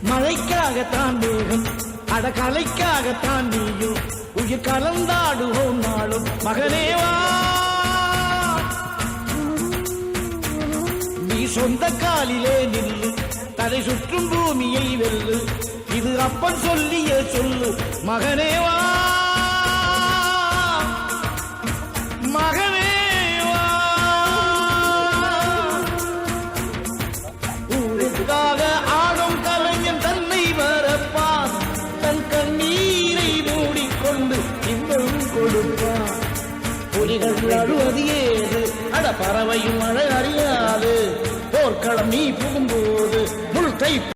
மழைக்காகத்தான் வேகம் அடகலைக்காகத்தான் நீயும் உயிர் கலந்தாடுவோம் நாளும் மகனேவா நீ சொந்த காலிலே நில்லு தலை சுற்றும் பூமியை வெல்லு இது அப்பன் சொல்லிய சொல்லு மகனேவா மகனேவா ஊருக்காக ஆடும் கலைஞன் தன்னை வரப்பான் தன் கண்ணீரை மூடிக்கொண்டு இன்பம் கொடுப்பான் புலிகள் அழுவது ஏது அட பறவையும் அழ அறியாது போர்க்களம் நீ புகும்போது முள் கை